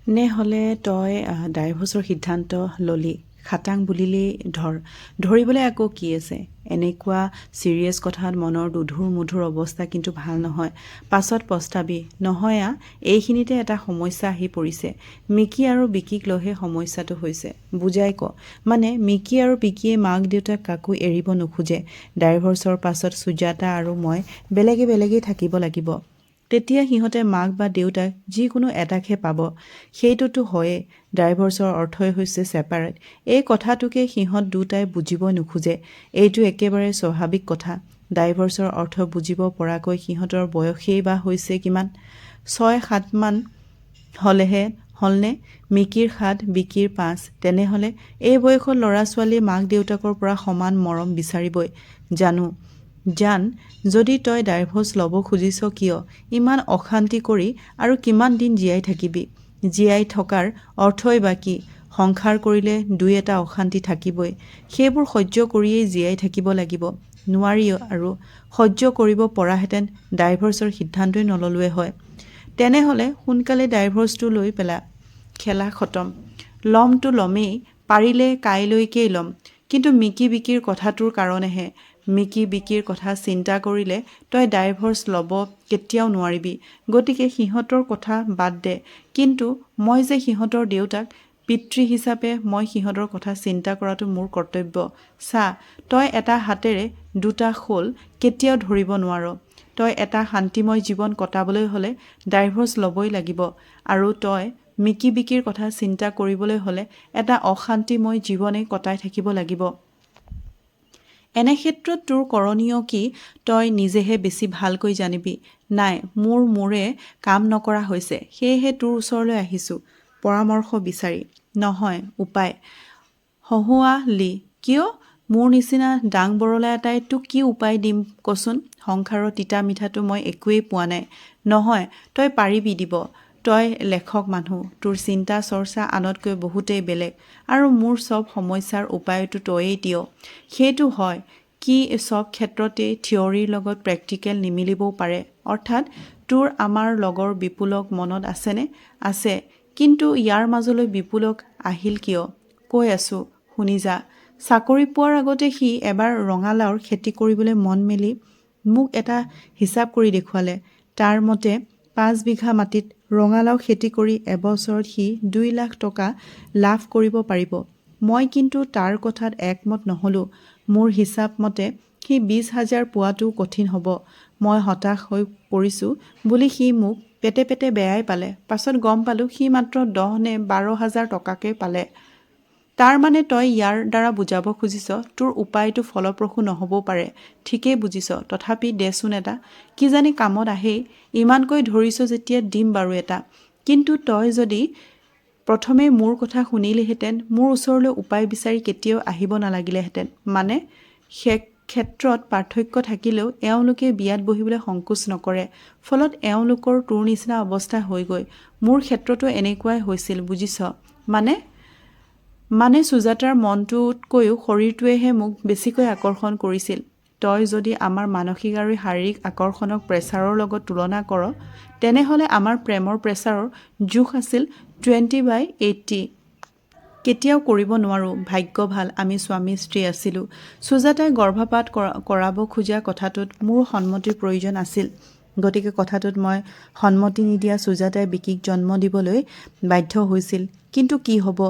নে হ'লে তই ডাইভৰ্চৰ সিদ্ধান্ত ল'লি খাটাং বুলিলেই ধৰিবলৈ আকৌ কি আছে এনেকুৱা ছিৰিয়াছ কথাত মনৰ দুধুৰ মুধুৰ অৱস্থা কিন্তু ভাল নহয় পাছত পস্তাবি নহয় এইখিনিতে এটা সমস্যা আহি পৰিছে মিকি আৰু বিকিক লৈহে সমস্যাটো হৈছে বুজাই ক মানে মিকি আৰু বিকিয়ে মাক দেউতাক কাকো এৰিব নোখোজে ডাইভৰ্চৰ পাছত সুজাতা আৰু মই বেলেগে থাকিব লাগিব তেতিয়া সিহঁতে মাক বা দেউতাক যিকোনো এটাকহে পাব সেইটোতো হয়েই ডাইভৰ্চৰ অৰ্থই হৈছে ছেপাৰেট এই কথাটোকে সিহঁত দুটাই বুজিব নোখোজে এইটো একেবাৰে স্বাভাৱিক কথা ডাইভৰ্চৰ অৰ্থ বুজিব পৰাকৈ সিহঁতৰ বয়সেই বা হৈছে কিমান 6-7 মান হ'লনে মিকিৰ 7 বিকিৰ 5 তেনেহ'লে এই বয়সত ল'ৰা ছোৱালী মাক দেউতাকৰ পৰা সমান মৰম বিচাৰিবই জান যদি তই ডাইভৰ্চ ল'ব খুজিছ কিয় ইমান অশান্তি কৰি আৰু কিমান দিন জীয়াই থাকিবি জীয়াই থকাৰ অৰ্থই বা কি সংসাৰ কৰিলে দুই এটা অশান্তি থাকিবই সেইবোৰ সহ্য কৰিয়েই জীয়াই থাকিব লাগিব নোৱাৰি আৰু সহ্য কৰিব পৰাহেঁতেন ডাইভৰ্চৰ সিদ্ধান্তই নল'লোৱে হয় তেনেহ'লে সোনকালে ডাইভৰ্চটো লৈ পেলা খেলা খতম ল'মতো ল'মেই পাৰিলে কাইলৈকেই ল'ম কিন্তু মিকি বিকিৰ কথাটোৰ কাৰণেহে মিকি বিকিৰ কথা চিন্তা কৰিলে তই ডাইভৰ্চ ল'ব কেতিয়াও নোৱাৰিবি গতিকে সিহঁতৰ কথা বাদ দে কিন্তু মই যে সিহঁতৰ দেউতাক পিতৃ হিচাপে মই সিহঁতৰ কথা চিন্তা কৰাটো মোৰ কৰ্তব্য চা তই এটা হাতেৰে দুটা খোল কেতিয়াও ধৰিব নোৱাৰ তই এটা শান্তিময় জীৱন কটাবলৈ হ'লে ডাইভৰ্চ ল'বই লাগিব আৰু তই মিকি বিকিৰ কথা চিন্তা কৰিবলৈ হ'লে এটা অশান্তিময় জীৱনে কটাই থাকিব লাগিব এনে ক্ষেত্ৰত তোৰ কৰণীয় কি তই নিজেহে বেছি ভালকৈ জানিবি নাই মোৰে কাম নকৰা হৈছে সেয়েহে তোৰ ওচৰলৈ আহিছোঁ পৰামৰ্শ বিচাৰি নহয় উপায় হহুৱা লি কিয় মোৰ নিচিনা ডাং বৰলা এটাই তোক কি উপায় দিম কচোন সংসাৰৰ তিতা মিঠাটো মই একোৱেই পোৱা নাই নহয় তই পাৰিবি দিব তই লেখক মানুহ তোৰ চিন্তা চৰ্চা আনতকৈ বহুতেই বেলেগ আৰু মোৰ চব সমস্যাৰ উপায়টো তয়েই দিয় সেইটো হয় কি সব ক্ষেত্ৰতে থিয়ৰীৰ লগত প্ৰেক্টিকেল নিমিলিবও পাৰে অৰ্থাৎ তোৰ আমাৰ লগৰ বিপুলক মনত আছেনে আছে কিন্তু ইয়াৰ মাজলৈ বিপুলক আহিল কিয় কৈ আছোঁ শুনি যা চাকৰি পোৱাৰ আগতে সি এবাৰ ৰঙালাওৰ খেতি কৰিবলৈ মন মেলি মোক এটা হিচাপ কৰি দেখুৱালে তাৰ মতে 5 বিঘা মাটিত ৰঙালাও খেতি কৰি এবছৰত সি 2 লাখ টকা লাভ কৰিব পাৰিব মই কিন্তু তাৰ কথাত একমত নহ'লো মোৰ হিচাপ মতে সি 20,000 পোৱাটো কঠিন হ'ব মই হতাশ হৈ পৰিছোঁ বুলি সি মোক পেটে বেয়াই পালে পাছত গম পালোঁ সি মাত্ৰ 10 নে 12,000 টকাকে পালে তাৰ মানে তই ইয়াৰ দ্বাৰা বুজাব খুজিছ তোৰ উপায়টো ফলপ্ৰসূ নহ'বও পাৰে ঠিকেই বুজিছ তথাপি দেচোন এটা কিজানি কামত আহেই ইমানকৈ ধৰিছ যেতিয়া দিম বাৰু এটা কিন্তু তই যদি প্ৰথমে মোৰ কথা শুনিলিহেঁতেন মোৰ ওচৰলৈ উপায় বিচাৰি কেতিয়াও আহিব নালাগিলেহেঁতেন মানে ক্ষেত্ৰত পাৰ্থক্য থাকিলেও এওঁলোকে বিয়াত বহিবলৈ সংকোচ নকৰে ফলত এওঁলোকৰ তোৰ নিচিনা অৱস্থা হৈগৈ মোৰ ক্ষেত্ৰতো এনেকুৱাই হৈছিল বুজিছ মানে সুজাতাৰ মনটোতকৈও শৰীৰটোৱেহে মোক বেছিকৈ আকৰ্ষণ কৰিছিল তই যদি আমাৰ মানসিক আৰু শাৰীৰিক আকৰ্ষণক প্ৰেছাৰৰ লগত তুলনা কৰ তেনেহ'লে আমাৰ প্ৰেমৰ প্ৰেছাৰৰ জোখ আছিল 20/80 কেতিয়াও কৰিব নোৱাৰোঁ ভাগ্য ভাল আমি স্বামী স্ত্ৰী আছিলোঁ সুজাতাই গৰ্ভপাত কৰাব খোজা কথাটোত মোৰ সন্মতিৰ প্ৰয়োজন আছিল গতিকে কথাটোত মই সন্মতি নিদিয়া সুজাতাই বিকিক জন্ম দিবলৈ বাধ্য হৈছিল কিন্তু কি হ'ব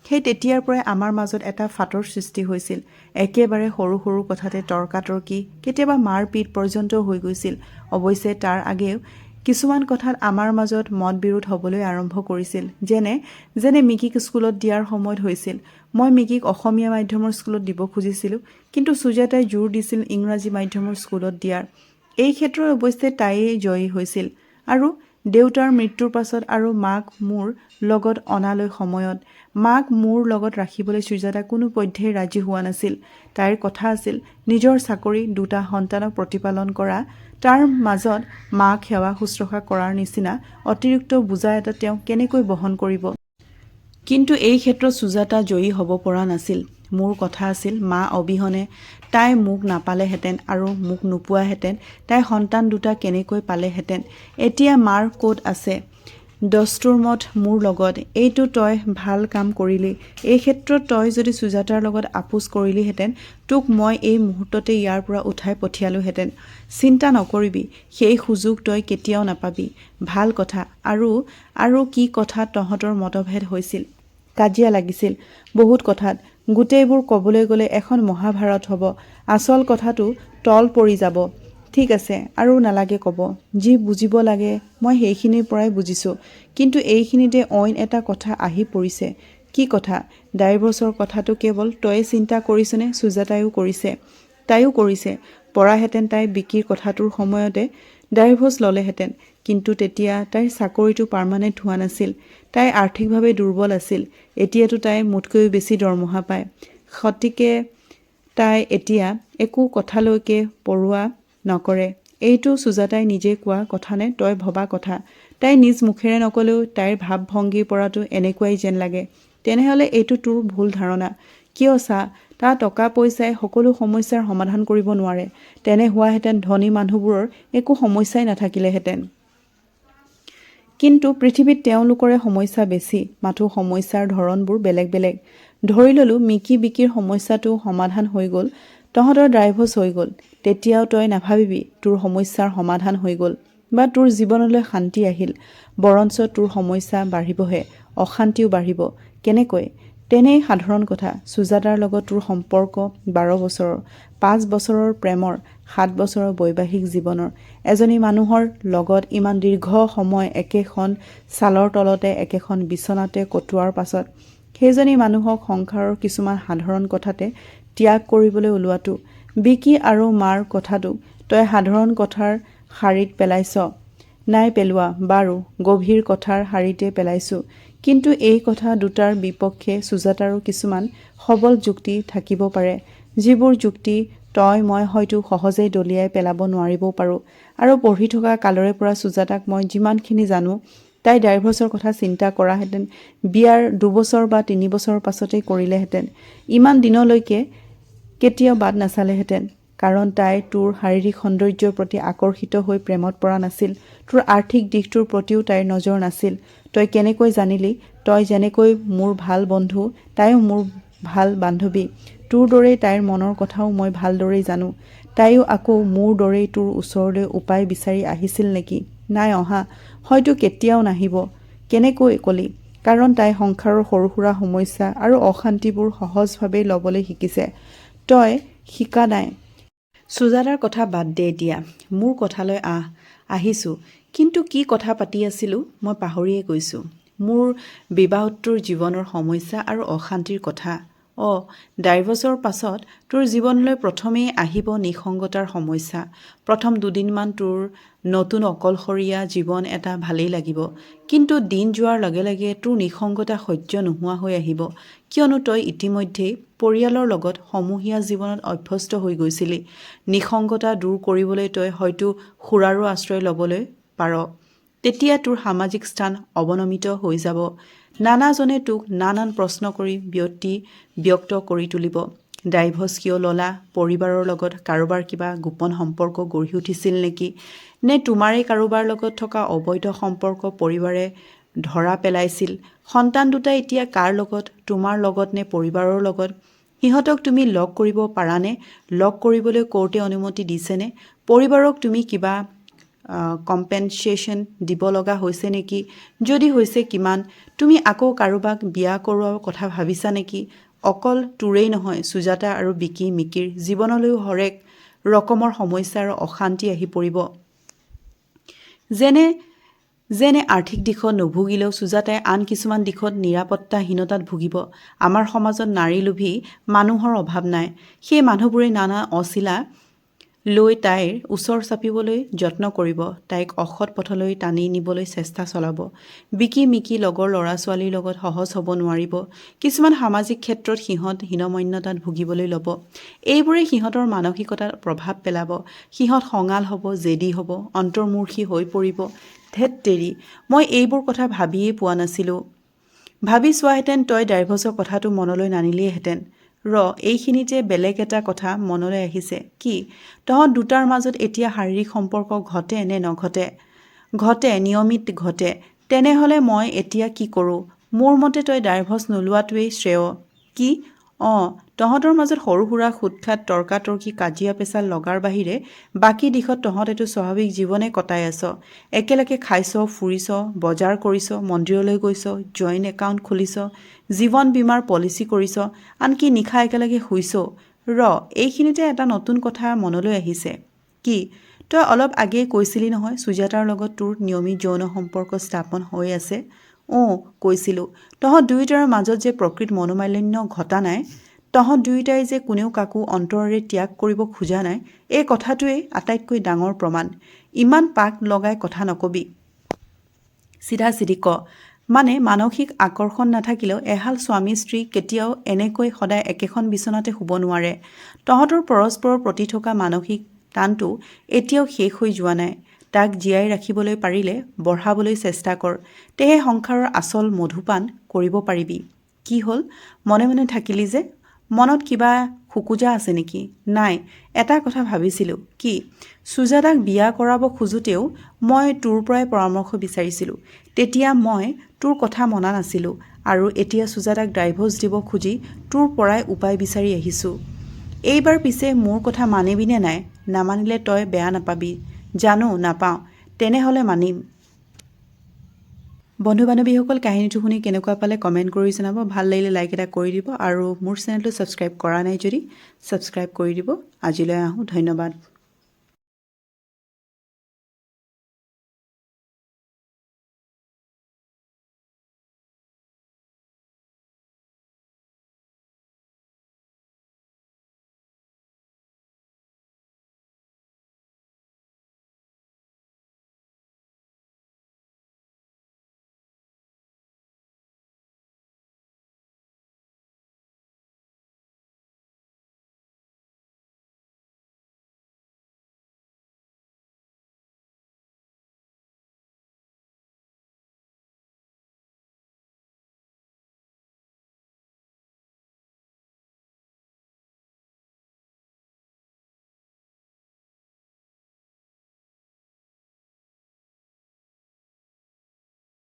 সেই তেতিয়াৰ পৰাই আমাৰ মাজত এটা ফাটৰ সৃষ্টি হৈছিল একেবাৰে সৰু কথাতে তৰ্কাতৰ্কি কেতিয়াবা মাৰপিট পৰ্যন্ত হৈ গৈছিল অৱশ্যে তাৰ আগেও কিছুমান কথাত আমাৰ মাজত মত বিৰোধ হ'বলৈ আৰম্ভ কৰিছিল যেনে মিকিক স্কুলত দিয়াৰ সময়ত হৈছিল মই মিকিক অসমীয়া মাধ্যমৰ স্কুলত দিব খুজিছিলোঁ কিন্তু সুজাতাই জোৰ দিছিল ইংৰাজী মাধ্যমৰ স্কুলত দিয়াৰ এই ক্ষেত্ৰত অৱশ্যে তাইয়ে জয়ী হৈছিল আৰু দেউতাৰ মৃত্যুৰ পাছত আৰু মাক মোৰ লগত অনালৈ সময়ত মাক মোৰ লগত ৰাখিবলৈ সুজাতা কোনো পধ্যেই ৰাজি হোৱা নাছিল তাইৰ কথা আছিল নিজৰ চাকৰি দুটা সন্তানক প্ৰতিপালন কৰা তাৰ মাজত মাক সেৱা শুশ্ৰূষা কৰাৰ নিচিনা অতিৰিক্ত বোজা এটা তেওঁ কেনেকৈ বহন কৰিব কিন্তু এই ক্ষেত্ৰত সুজাতা জয়ী হ'ব পৰা নাছিল মোৰ কথা আছিল মা অবিহনে তাই মোক নাপালেহেঁতেন আৰু মোক নোপোৱাহেঁতেন তাই সন্তান দুটা কেনেকৈ পালেহেঁতেন এতিয়া মাৰ ক'ত আছে দস্তুৰ মত মোৰ লগত এইটো তই ভাল কাম কৰিলি। এই ক্ষেত্ৰত তই যদি সুজাতাৰ লগত আপোচ কৰিলিহেঁতেন তোক মই এই মুহূৰ্ততে ইয়াৰ পৰা উঠাই পঠিয়ালোহেঁতেন। চিন্তা নকৰিবি, সেই সুযোগ তই কেতিয়াও নাপাবি। ভাল কথা। আৰু কি কথাত তহঁতৰ মতভেদ হৈছিল? কাজিয়া লাগিছিল বহুত কথাত। গোটেইবোৰ ক'বলৈ গ'লে এখন মহাভাৰত হ'ব। আচল কথাটো তল পৰি যাব। ঠিক আছে, আৰু নালাগে ক'ব। যি বুজিব লাগে মই সেইখিনিৰ পৰাই বুজিছোঁ। কিন্তু এইখিনিতে অইন এটা কথা আহি পৰিছে। কি কথা? ডাইভৰ্চৰ কথাটো কেৱল তয়ে চিন্তা কৰিছনে? সুজাতায়ো কৰিছে। তাইও কৰিছে। পৰাহেঁতেন তাই বিকিৰ কথাটোৰ সময়তে ডাইভৰ্চ ল'লেহেঁতেন। কিন্তু তেতিয়া তাইৰ চাকৰিটো পাৰ্মানেণ্ট হোৱা নাছিল। তাই আৰ্থিকভাৱে দুৰ্বল আছিল। এতিয়াতো তাই মোতকৈও বেছি দৰমহা পায়। গতিকে তাই এতিয়া একো কথালৈকে পৰোৱা নকৰে। এইটো সুজাতাই নিজে কোৱা কথা নে তই ভবা কথা? তাই নিজ মুখেৰে নকলেও তাইৰ ভাৱ-ভংগীৰ পৰাটো এনেকুৱাই যেন লাগে। তেনেহ'লে এইটো তোৰ ভুল ধাৰণা। কিয় চা, তাৰ টকা পইচাই সকলো সমস্যাৰ সমাধান কৰিব নোৱাৰে। তেনে হোৱাহেঁতেন ধনী মানুহবোৰৰ একো সমস্যাই নাথাকিলেহেঁতেন। কিন্তু পৃথিৱীত তেওঁলোকৰে সমস্যা বেছি, মাথো সমস্যাৰ ধৰণবোৰ বেলেগ বেলেগ। ধৰি ল'লো মিকি বিকিৰ সমস্যাটো সমাধান হৈ গ'ল, তহঁতৰ ডাইভৰ্চ হৈ গ'ল। তেতিয়াও তই নাভাবিবি তোৰ সমস্যাৰ সমাধান হৈ গ'ল বা তোৰ জীৱনলৈ শান্তি আহিল। বৰঞ্চ তোৰ সমস্যা বাঢ়িবহে, অশান্তিও বাঢ়িব। কেনেকৈ? তেনেই সাধাৰণ কথা। সুজাতাৰ লগত তোৰ সম্পৰ্ক 12 বছৰৰ, 5 বছৰৰ প্ৰেমৰ, 7 বছৰৰ বৈবাহিক জীৱনৰ। এজনী মানুহৰ লগত ইমান দীৰ্ঘ সময় একেখন ছালৰ তলতে একেখন বিচনাতে কটোৱাৰ পাছত সেইজনী মানুহক সংসাৰৰ কিছুমান সাধাৰণ কথাতে ত্যাগ কৰিবলৈ ওলোৱাটো। বিকি আৰু মাৰ কথাটো তই সাধাৰণ কথাৰ শাৰীত পেলাইছ। নাই পেলোৱা। বাৰু, গভীৰ কথাৰ শাৰীতে পেলাইছোঁ। কিন্তু এই কথা দুটাৰ বিপক্ষে সুজাতাৰো কিছুমান সবল যুক্তি থাকিব পাৰে, যিবোৰ যুক্তি তই মই হয়তো সহজেই দলিয়াই পেলাব নোৱাৰিবও পাৰোঁ। আৰু পঢ়ি থকা কালৰে পৰা সুজাতাক মই যিমানখিনি জানো, তাই ডাইভৰ্চৰ কথা চিন্তা কৰাহেঁতেন বিয়াৰ 2 বছৰ বা 3 বছৰৰ পাছতেই কৰিলেহেঁতেন। ইমান দিনলৈকে কেতিয়াও বাট নাচালেহেঁতেন। কাৰণ তাই তোৰ শাৰীৰিক সৌন্দৰ্যৰ প্ৰতি আকৰ্ষিত হৈ প্ৰেমত পৰা নাছিল। তোৰ আৰ্থিক দিশটোৰ প্ৰতিও তাইৰ নজৰ নাছিল। তই কেনেকৈ জানিলি? তই যেনেকৈ মোৰ ভাল বন্ধু, তাইও মোৰ ভাল বান্ধৱী। তোৰ দৰেই তাইৰ মনৰ কথাও মই ভালদৰেই জানো। তাইও আকৌ মোৰ দৰেই তোৰ ওচৰলৈ উপায় বিচাৰি আহিছিল নেকি? নাই অহা। হয়তো কেতিয়াও নাহিব। কেনেকৈ কলি? কাৰণ তাই সংসাৰৰ সৰু সুৰা সমস্যা আৰু অশান্তিবোৰ সহজভাৱেই ল'বলৈ শিকিছে। তই শিকা নাই। সুজাতাৰ কথা বাদ দে এতিয়া। মোৰ কথালৈ আহিছোঁ। কিন্তু কি কথা পাতি আছিলোঁ মই পাহৰিয়ে গৈছোঁ। মোৰ বিবাহোত্তৰ জীৱনৰ সমস্যা আৰু অশান্তিৰ কথা। ডাইভৰ্চৰ পাছত তোৰ জীৱনলৈ প্ৰথমেই আহিব নিসংগতাৰ সমস্যা। প্ৰথম 2 দিনমান তোৰ নতুন অকলশৰীয়া জীৱন এটা ভালেই লাগিব। কিন্তু দিন যোৱাৰ লগে লগে তোৰ নিসংগতা সহ্য নোহোৱা হৈ আহিব। কিয়নো তই ইতিমধ্যেই পৰিয়ালৰ লগত সমূহীয়া জীৱনত অভ্যস্ত হৈ গৈছিলি। নিসংগতা দূৰ কৰিবলৈ তই হয়তো সুৰাৰো আশ্ৰয় ল'বলৈ পাৰ। তেতিয়া তোৰ সামাজিক স্থান অৱনমিত হৈ যাব। নানাজনে তোক নানান প্ৰশ্ন কৰি ব্যক্ত কৰি তুলিব। ডাইভৰ্চ কিয় ল'লা? পৰিবাৰৰ লগত কাৰোবাৰ কিবা গোপন সম্পৰ্ক গঢ়ি উঠিছিল নেকি? নে তোমাৰেই কাৰোবাৰ লগত থকা অবৈধ সম্পৰ্ক পৰিবাৰে ধৰা পেলাইছিল? সন্তান দুটা এতিয়া কাৰ লগত? তোমাৰ লগত নে পৰিবাৰৰ লগত? সিহঁতক তুমি লগ কৰিব পাৰানে? লগ কৰিবলৈ কোৰ্টে অনুমতি দিছেনে? পৰিবাৰক তুমি কিবা কম্পেনচেশ্যন দিব লগা হৈছে নেকি? যদি হৈছে কিমান? তুমি আকৌ কাৰোবাক বিয়া কৰোৱাৰ কথা ভাবিছা নেকি? অকল তোৰেই নহয়, সুজাতা আৰু মিকিৰ জীৱনলৈও হৰেক ৰকমৰ সমস্যা আৰু অশান্তি আহি পৰিব। যেনে আৰ্থিক দিশত নুভুগিলেও সুজাতাই আন কিছুমান দিশত নিৰাপত্তাহীনতাত ভুগিব। আমাৰ সমাজত নাৰী লোভী মানুহৰ অভাৱ নাই। সেই মানুহবোৰে নানা অছিলা লৈ তাইৰ ওচৰ চাপিবলৈ যত্ন কৰিব, তাইক অসৎ পথলৈ টানি নিবলৈ চেষ্টা চলাব। মিকি লগৰ ল'ৰা-ছোৱালীৰ লগত সহজ হ'ব নোৱাৰিব। কিছুমান সামাজিক ক্ষেত্ৰত সিহঁত হীনমন্যতাত ভুগিবলৈ ল'ব। এইবোৰে সিহঁতৰ মানসিকতাত প্ৰভাৱ পেলাব। সিহঁত খঙাল হ'ব, জেদী হ'ব, অন্তৰ্মুখী হৈ পৰিব। ধেৎ তেৰি, মই এইবোৰ কথা ভাবিয়েই পোৱা নাছিলোঁ। ভাবি চোৱাহেঁতেন তই ডাইভৰ্চৰ কথাটো মনলৈ নানিলিহেঁতেন। এইখিনিতে বেলেগ এটা কথা মনলৈ আহিছে। কি? তহঁত দুটাৰ মাজত এতিয়া শাৰীৰিক সম্পৰ্ক ঘটে নে নঘটে? ঘটে, নিয়মিত ঘটে। তেনেহ'লে মই এতিয়া কি কৰোঁ? মোৰ মতে তই ডাইভৰ্চ নোলোৱাটোৱেই শ্ৰেয়। কি? তহঁতৰ মাজত সৰু সুৰা খুটখাট তৰ্কাতৰ্কি কাজিয়া পেচাল লগাৰ বাহিৰে বাকী দিশত তহঁতেতো স্বাভাৱিক জীৱনে কটাই আছ। একেলগে খাইছ, ফুৰিছ, বজাৰ কৰিছ, মন্দিৰলৈ গৈছ, জইণ্ট একাউণ্ট খুলিছ, জীৱন বীমাৰ পলিচি কৰিছ, আনকি নিশা একেলগে শুইছ। এইখিনিতে এটা নতুন কথা মনলৈ আহিছে। কি? তই অলপ আগেয়ে কৈছিলি নহয় সুজাতাৰ লগত তোৰ নিয়মিত যৌন সম্পৰ্ক স্থাপন হৈ আছে। কৈছিলোঁ। তহঁত দুয়োটাৰ মাজত যে প্ৰকৃত মনোমালিন্য ঘটা নাই, তহঁত দুয়োটাই যে কোনেও কাকো অন্তৰেৰে ত্যাগ কৰিব খোজা নাই, এই কথাটোৱেই আটাইতকৈ ডাঙৰ প্ৰমাণ। ইমান পাক লগাই কথা নকবি। চিধা চিধি ক। মানে মানসিক আকৰ্ষণ নাথাকিলেও এহাল স্বামী স্ত্ৰী কেতিয়াও এনেকৈ সদায় একেখন বিচনাতে শুব নোৱাৰে। তহঁতৰ পৰস্পৰৰ প্ৰতি থকা মানসিক টানটো এতিয়াও শেষ হৈ যোৱা নাই। তাক জীয়াই ৰাখিবলৈ পাৰিলে বঢ়াবলৈ চেষ্টা কৰ। তেহে সংসাৰৰ আচল মধুপান কৰিব পাৰিবি। কি হ'ল? মনে মনে থাকিলি যে? মনত কিবা খোকোজা আছে নেকি? নাই, এটা কথা ভাবিছিলোঁ। কি? সুজাতাক বিয়া কৰাব খোজোতেও মই তোৰ পৰাই পৰামৰ্শ বিচাৰিছিলোঁ। তেতিয়া মই তোৰ কথা মনা নাছিলোঁ আৰু এতিয়া সুজাতাক ডাইভৰ্চ দিব খুজি তোৰ পৰাই উপায় বিচাৰি আহিছোঁ। এইবাৰ পিছে মোৰ কথা মানিবিনে নাই? নামানিলে তই বেয়া নাপাবি। জানো নাপাওঁ। তেনেহ'লে মানিম। বন্ধু বান্ধৱীসকল, কাহিনীটো শুনি কেনেকুৱা পালে কমেণ্ট কৰি জনাব। ভাল লাগিলে লাইক এটা কৰি দিব আৰু মোৰ চেনেলটো ছাবস্ক্ৰাইব কৰা নাই যদি ছাবস্ক্ৰাইব কৰি দিব। আজিলৈ আহোঁ। ধন্যবাদ।